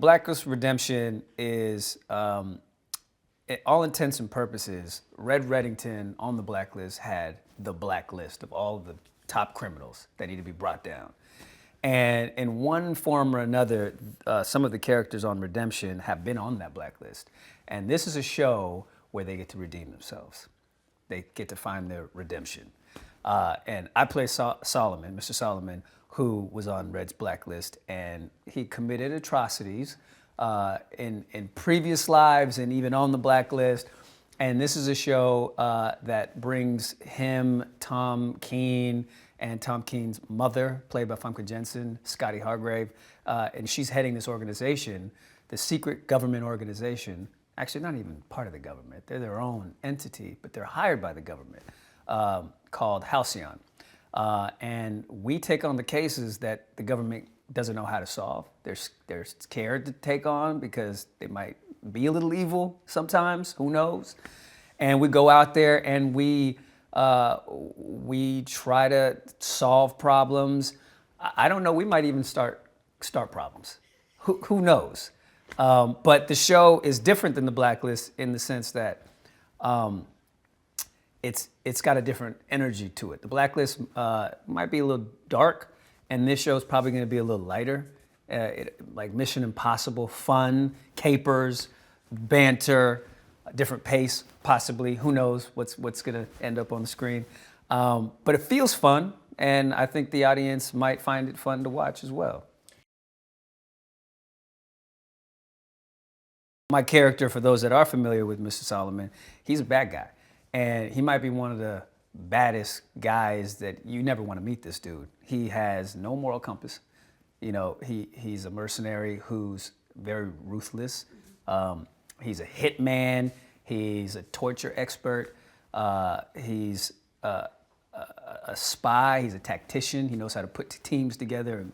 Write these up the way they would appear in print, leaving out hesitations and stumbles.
Blacklist Redemption is, all intents and purposes, Red Reddington on the blacklist had the blacklist of all the top criminals that need to be brought down. And in one form or another, some of the characters on Redemption have been on that blacklist. And this is a show where they get to redeem themselves. They get to find their redemption. And I play Solomon, Mr. Solomon, who was on Red's blacklist, and he committed atrocities in previous lives and even on the blacklist. And this is a show that brings him, Tom Keene, and Tom Keene's mother, played by Famke Janssen, Scottie Hargrave, and she's heading this organization, the secret government organization, actually not even part of the government, they're their own entity, but they're hired by the government, called Halcyon. And we take on the cases that the government doesn't know how to solve. They're scared to take on because they might be a little evil sometimes, who knows? And we go out there and we try to solve problems. I don't know, we might even start problems. Who knows? But the show is different than the Blacklist in the sense that it's got a different energy to it. The Blacklist might be a little dark, and this show is probably going to be a little lighter, like Mission Impossible, fun, capers, banter, different pace, possibly. Who knows what's going to end up on the screen? But it feels fun, and I think the audience might find it fun to watch as well. My character, for those that are familiar with Mr. Solomon, he's a bad guy. And he might be one of the baddest guys that you never want to meet this dude. He has no moral compass. You know, he's a mercenary who's very ruthless. He's a hitman. He's a torture expert. He's a spy. He's a tactician. He knows how to put teams together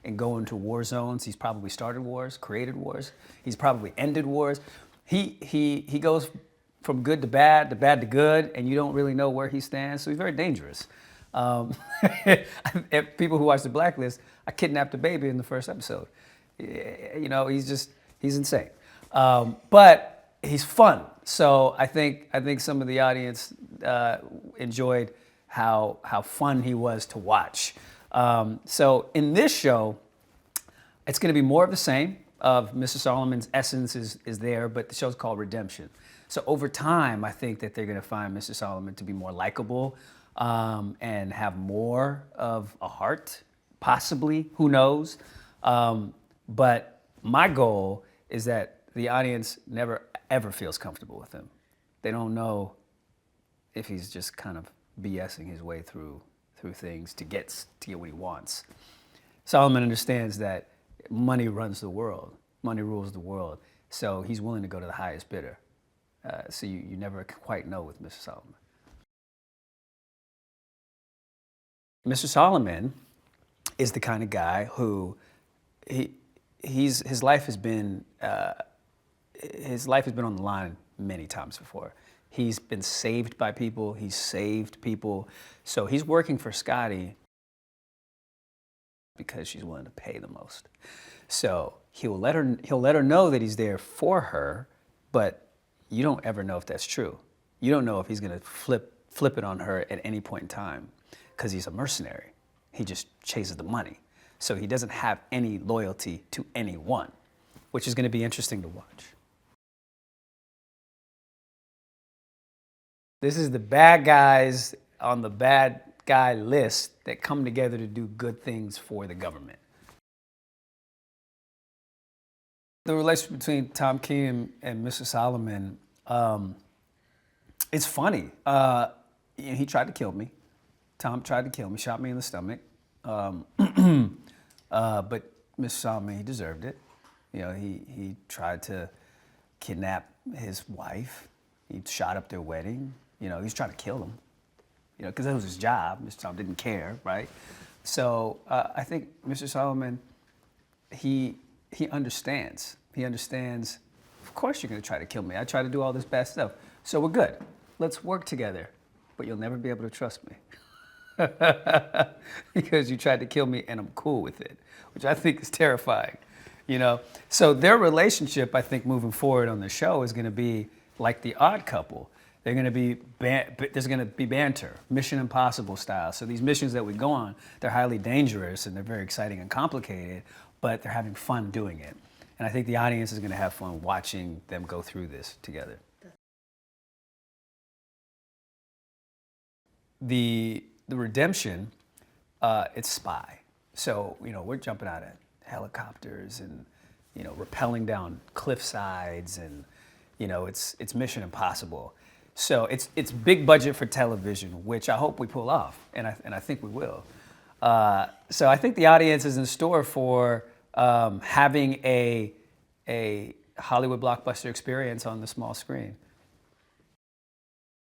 and go into war zones. He's probably started wars, created wars. He's probably ended wars. He goes from good to bad to good, and you don't really know where he stands. So he's very dangerous. People who watch The Blacklist, I kidnapped a baby in the first episode. You know, he's insane. But he's fun. So I think some of the audience enjoyed how fun he was to watch. So in this show, it's going to be more of the same. Of Mr. Solomon's essence is there, but the show's called Redemption. So over time, I think that they're going to find Mr. Solomon to be more likable and have more of a heart, possibly. Who knows? But my goal is that the audience never, ever feels comfortable with him. They don't know if he's just kind of BSing his way through things to get what he wants. Solomon understands that money runs the world. Money rules the world. So he's willing to go to the highest bidder. So you never quite know with Mr. Solomon. Mr. Solomon is the kind of guy who his life has been on the line many times before. He's been saved by people. He's saved people. So he's working for Scottie because she's willing to pay the most. So he'll let her know that he's there for her, but you don't ever know if that's true. You don't know if he's gonna flip it on her at any point in time because he's a mercenary. He just chases the money. So he doesn't have any loyalty to anyone, which is gonna be interesting to watch. This is the bad guys on the bad guy list that come together to do good things for the government. The relationship between Tom Keene and Mr. Solomon, it's funny. He tried to kill me. Tom tried to kill me, shot me in the stomach. But Mr. Solomon, he deserved it. You know, he tried to kidnap his wife. He shot up their wedding. You know, he was trying to kill him. You know, because that was his job. Mr. Solomon didn't care, right? So I think Mr. Solomon, he understands. He understands, of course you're going to try to kill me. I try to do all this bad stuff. So we're good. Let's work together. But you'll never be able to trust me. Because you tried to kill me and I'm cool with it, which I think is terrifying. you know. So their relationship, I think, moving forward on the show is going to be like the Odd Couple. They're going to be there's going to be banter, Mission Impossible style. So these missions that we go on, they're highly dangerous and they're very exciting and complicated, but they're having fun doing it. And I think the audience is going to have fun watching them go through this together. The redemption, it's spy. So, you know, we're jumping out of helicopters and, you know, rappelling down cliff sides and, you know, it's Mission Impossible. So it's big budget for television, which I hope we pull off, and I think we will. So I think the audience is in store for having a Hollywood blockbuster experience on the small screen.